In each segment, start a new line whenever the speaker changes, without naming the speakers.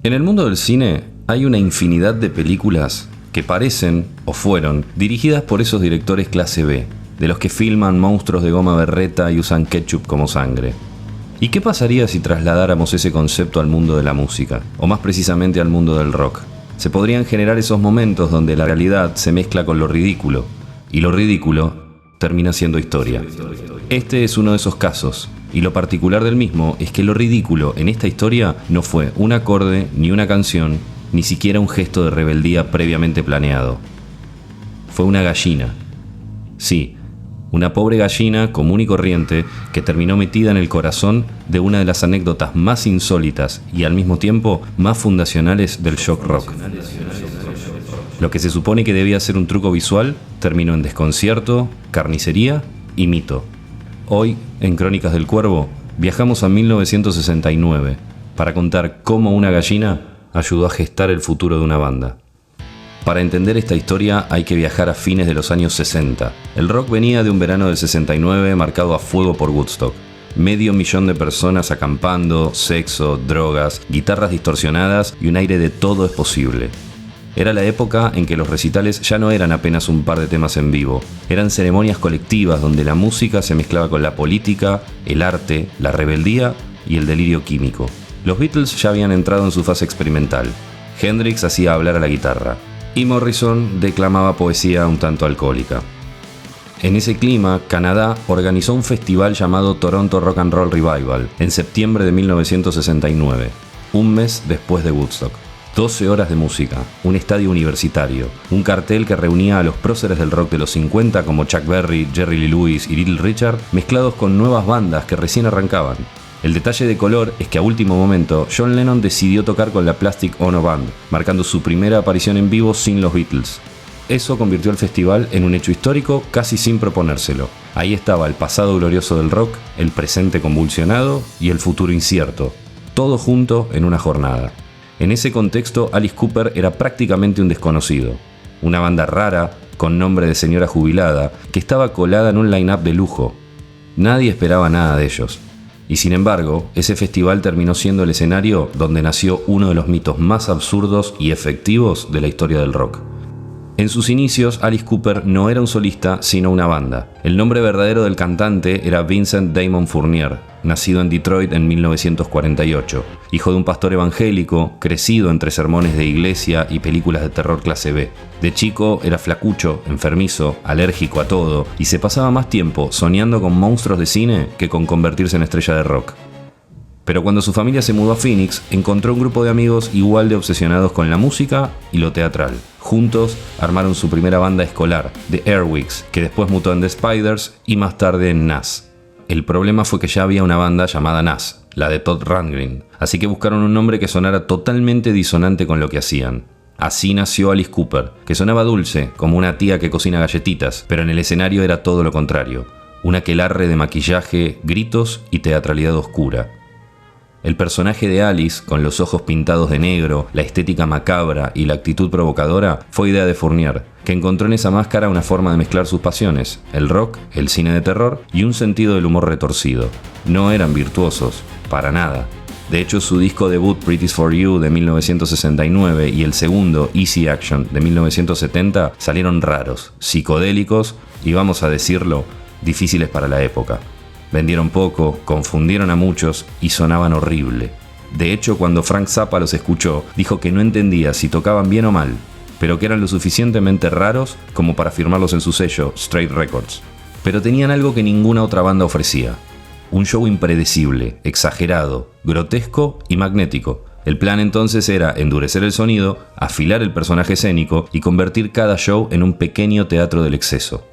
En el mundo del cine hay una infinidad de películas que parecen, o fueron, dirigidas por esos directores clase B, de los que filman monstruos de goma berreta y usan ketchup como sangre. ¿Y qué pasaría si trasladáramos ese concepto al mundo de la música, o más precisamente al mundo del rock? Se podrían generar esos momentos donde la realidad se mezcla con lo ridículo, y lo ridículo termina siendo historia. Este es uno de esos casos, y lo particular del mismo es que lo ridículo en esta historia no fue un acorde, ni una canción, ni siquiera un gesto de rebeldía previamente planeado. Fue una gallina. Sí, una pobre gallina común y corriente que terminó metida en el corazón de una de las anécdotas más insólitas y al mismo tiempo más fundacionales del shock rock. Lo que se supone que debía ser un truco visual terminó en desconcierto, carnicería y mito. Hoy, en Crónicas del Cuervo, viajamos a 1969 para contar cómo una gallina ayudó a gestar el futuro de una banda. Para entender esta historia hay que viajar a fines de los años 60. El rock venía de un verano del 69 marcado a fuego por Woodstock. 500.000 de personas acampando, sexo, drogas, guitarras distorsionadas y un aire de todo es posible. Era la época en que los recitales ya no eran apenas un par de temas en vivo, eran ceremonias colectivas donde la música se mezclaba con la política, el arte, la rebeldía y el delirio químico. Los Beatles ya habían entrado en su fase experimental. Hendrix hacía hablar a la guitarra y Morrison declamaba poesía un tanto alcohólica. En ese clima, Canadá organizó un festival llamado Toronto Rock and Roll Revival en septiembre de 1969, un mes después de Woodstock. 12 horas de música, un estadio universitario, un cartel que reunía a los próceres del rock de los 50 como Chuck Berry, Jerry Lee Lewis y Little Richard, mezclados con nuevas bandas que recién arrancaban. El detalle de color es que a último momento John Lennon decidió tocar con la Plastic Ono Band, marcando su primera aparición en vivo sin los Beatles. Eso convirtió el festival en un hecho histórico casi sin proponérselo. Ahí estaba el pasado glorioso del rock, el presente convulsionado y el futuro incierto, todo junto en una jornada. En ese contexto, Alice Cooper era prácticamente un desconocido. Una banda rara, con nombre de señora jubilada, que estaba colada en un line-up de lujo. Nadie esperaba nada de ellos. Y sin embargo, ese festival terminó siendo el escenario donde nació uno de los mitos más absurdos y efectivos de la historia del rock. En sus inicios, Alice Cooper no era un solista, sino una banda. El nombre verdadero del cantante era Vincent Damon Fournier, nacido en Detroit en 1948, hijo de un pastor evangélico, crecido entre sermones de iglesia y películas de terror clase B. De chico era flacucho, enfermizo, alérgico a todo, y se pasaba más tiempo soñando con monstruos de cine que con convertirse en estrella de rock. Pero cuando su familia se mudó a Phoenix, encontró un grupo de amigos igual de obsesionados con la música y lo teatral. Juntos armaron su primera banda escolar, The Airwigs, que después mutó en The Spiders y más tarde en Nas. El problema fue que ya había una banda llamada Nas, la de Todd Rundgren, así que buscaron un nombre que sonara totalmente disonante con lo que hacían. Así nació Alice Cooper, que sonaba dulce, como una tía que cocina galletitas, pero en el escenario era todo lo contrario. Un aquelarre de maquillaje, gritos y teatralidad oscura. El personaje de Alice, con los ojos pintados de negro, la estética macabra y la actitud provocadora, fue idea de Fournier, que encontró en esa máscara una forma de mezclar sus pasiones, el rock, el cine de terror y un sentido del humor retorcido. No eran virtuosos, para nada. De hecho, su disco debut Pretty's for You de 1969 y el segundo Easy Action de 1970 salieron raros, psicodélicos y, vamos a decirlo, difíciles para la época. Vendieron poco, confundieron a muchos y sonaban horrible. De hecho, cuando Frank Zappa los escuchó, dijo que no entendía si tocaban bien o mal, pero que eran lo suficientemente raros como para firmarlos en su sello, Straight Records. Pero tenían algo que ninguna otra banda ofrecía. Un show impredecible, exagerado, grotesco y magnético. El plan entonces era endurecer el sonido, afilar el personaje escénico y convertir cada show en un pequeño teatro del exceso.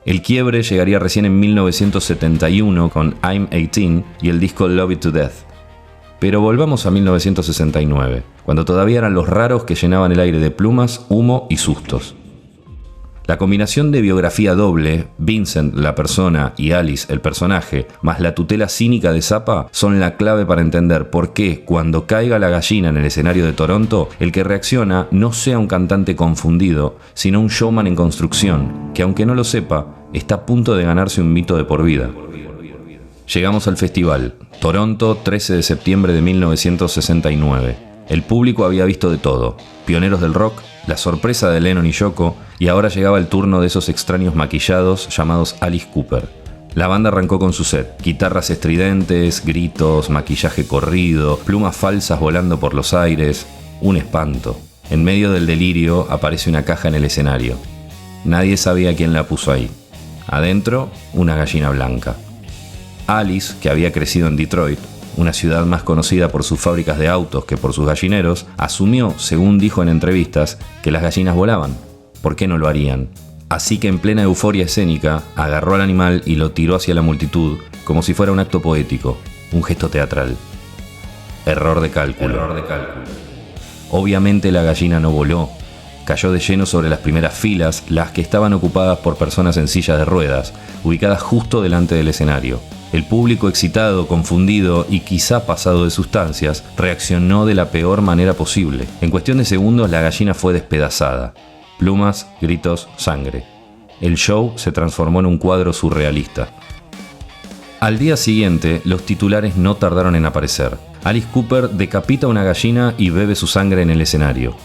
El quiebre llegaría recién en 1971 con I'm 18 y el disco Love It to Death. Pero volvamos a 1969, cuando todavía eran los raros que llenaban el aire de plumas, humo y sustos. La combinación de biografía doble, Vincent, la persona, y Alice, el personaje, más la tutela cínica de Zappa, son la clave para entender por qué, cuando caiga la gallina en el escenario de Toronto, el que reacciona no sea un cantante confundido, sino un showman en construcción, que aunque no lo sepa, está a punto de ganarse un mito de por vida. Llegamos al festival, Toronto, 13 de septiembre de 1969. El público había visto de todo: pioneros del rock, la sorpresa de Lennon y Yoko, y ahora llegaba el turno de esos extraños maquillados llamados Alice Cooper. La banda arrancó con su set: guitarras estridentes, gritos, maquillaje corrido, plumas falsas volando por los aires. Un espanto. En medio del delirio aparece una caja en el escenario. Nadie sabía quién la puso ahí. Adentro, una gallina blanca. Alice, que había crecido en Detroit, una ciudad más conocida por sus fábricas de autos que por sus gallineros, asumió, según dijo en entrevistas, que las gallinas volaban. ¿Por qué no lo harían? Así que en plena euforia escénica, agarró al animal y lo tiró hacia la multitud, como si fuera un acto poético, un gesto teatral. Error de cálculo. Obviamente la gallina no voló. Cayó de lleno sobre las primeras filas, las que estaban ocupadas por personas en sillas de ruedas, ubicadas justo delante del escenario. El público, excitado, confundido y quizá pasado de sustancias, reaccionó de la peor manera posible. En cuestión de segundos la gallina fue despedazada. Plumas, gritos, sangre. El show se transformó en un cuadro surrealista. Al día siguiente, los titulares no tardaron en aparecer. Alice Cooper decapita una gallina y bebe su sangre en el escenario.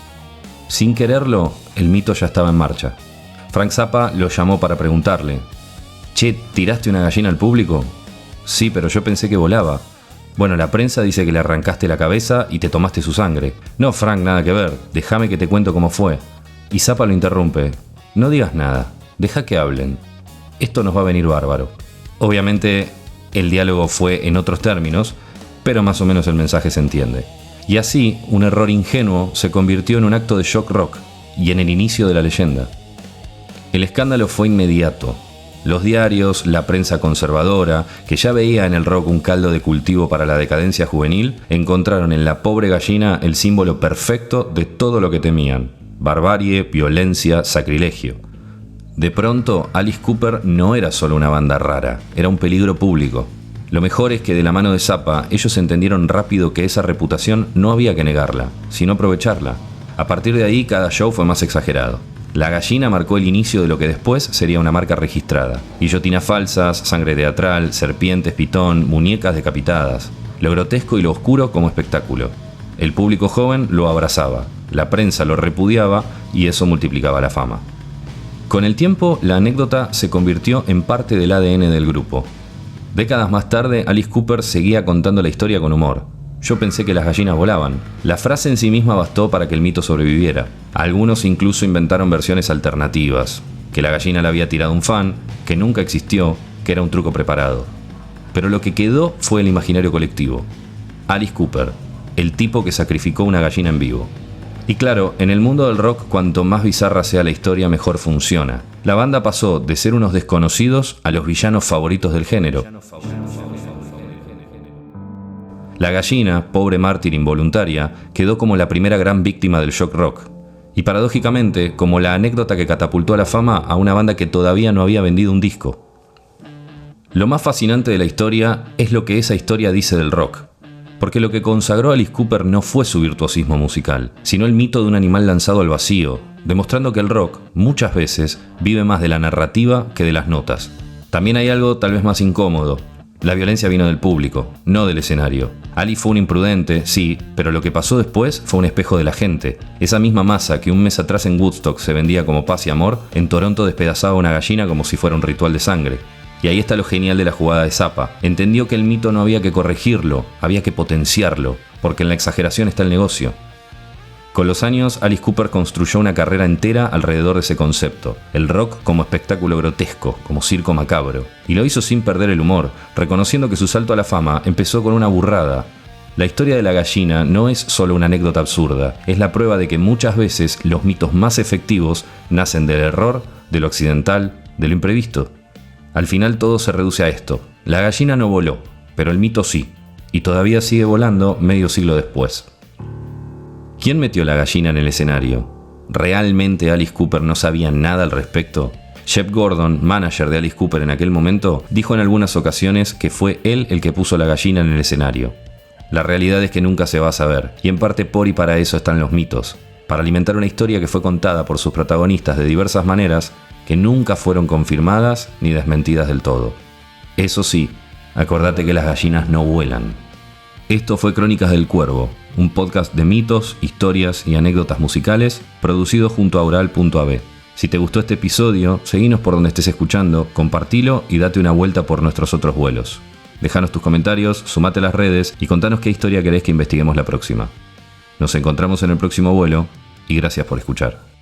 Sin quererlo, el mito ya estaba en marcha. Frank Zappa lo llamó para preguntarle: «Che, ¿tiraste una gallina al público?» «Sí, pero yo pensé que volaba». «Bueno, la prensa dice que le arrancaste la cabeza y te tomaste su sangre». «No, Frank, nada que ver. Déjame que te cuento cómo fue». Y Zappa lo interrumpe: «No digas nada. Deja que hablen. Esto nos va a venir bárbaro». Obviamente, el diálogo fue en otros términos, pero más o menos el mensaje se entiende. Y así, un error ingenuo se convirtió en un acto de shock rock y en el inicio de la leyenda. El escándalo fue inmediato. Los diarios, la prensa conservadora, que ya veía en el rock un caldo de cultivo para la decadencia juvenil, encontraron en la pobre gallina el símbolo perfecto de todo lo que temían: barbarie, violencia, sacrilegio. De pronto, Alice Cooper no era solo una banda rara, era un peligro público. Lo mejor es que de la mano de Zappa, ellos entendieron rápido que esa reputación no había que negarla, sino aprovecharla. A partir de ahí, cada show fue más exagerado. La gallina marcó el inicio de lo que después sería una marca registrada: guillotinas falsas, sangre teatral, serpientes pitón, muñecas decapitadas. Lo grotesco y lo oscuro como espectáculo. El público joven lo abrazaba, la prensa lo repudiaba y eso multiplicaba la fama. Con el tiempo, la anécdota se convirtió en parte del ADN del grupo. Décadas más tarde, Alice Cooper seguía contando la historia con humor. «Yo pensé que las gallinas volaban». La frase en sí misma bastó para que el mito sobreviviera. Algunos incluso inventaron versiones alternativas: que la gallina la había tirado un fan, que nunca existió, que era un truco preparado. Pero lo que quedó fue el imaginario colectivo. Alice Cooper, el tipo que sacrificó una gallina en vivo. Y claro, en el mundo del rock, cuanto más bizarra sea la historia, mejor funciona. La banda pasó de ser unos desconocidos a los villanos favoritos del género. La gallina, pobre mártir involuntaria, quedó como la primera gran víctima del shock rock. Y paradójicamente, como la anécdota que catapultó a la fama a una banda que todavía no había vendido un disco. Lo más fascinante de la historia es lo que esa historia dice del rock. Porque lo que consagró a Alice Cooper no fue su virtuosismo musical, sino el mito de un animal lanzado al vacío, demostrando que el rock, muchas veces, vive más de la narrativa que de las notas. También hay algo tal vez más incómodo. La violencia vino del público, no del escenario. Alice fue un imprudente, sí, pero lo que pasó después fue un espejo de la gente. Esa misma masa que un mes atrás en Woodstock se vendía como paz y amor, en Toronto despedazaba una gallina como si fuera un ritual de sangre. Y ahí está lo genial de la jugada de Zappa. Entendió que el mito no había que corregirlo, había que potenciarlo, porque en la exageración está el negocio. Con los años, Alice Cooper construyó una carrera entera alrededor de ese concepto: el rock como espectáculo grotesco, como circo macabro. Y lo hizo sin perder el humor, reconociendo que su salto a la fama empezó con una burrada. La historia de la gallina no es solo una anécdota absurda, es la prueba de que muchas veces los mitos más efectivos nacen del error, de lo accidental, de lo imprevisto. Al final todo se reduce a esto: la gallina no voló, pero el mito sí, y todavía sigue volando medio siglo después. ¿Quién metió la gallina en el escenario? ¿Realmente Alice Cooper no sabía nada al respecto? Shep Gordon, manager de Alice Cooper en aquel momento, dijo en algunas ocasiones que fue él el que puso la gallina en el escenario. La realidad es que nunca se va a saber, y en parte por y para eso están los mitos, para alimentar una historia que fue contada por sus protagonistas de diversas maneras, que nunca fueron confirmadas ni desmentidas del todo. Eso sí, acordate que las gallinas no vuelan. Esto fue Crónicas del Cuervo. un podcast de mitos, historias y anécdotas musicales, producido junto a Oral.ab. Si te gustó este episodio, seguinos por donde estés escuchando, compartilo y date una vuelta por nuestros otros vuelos. Dejanos tus comentarios, sumate a las redes y contanos qué historia querés que investiguemos la próxima. Nos encontramos en el próximo vuelo y gracias por escuchar.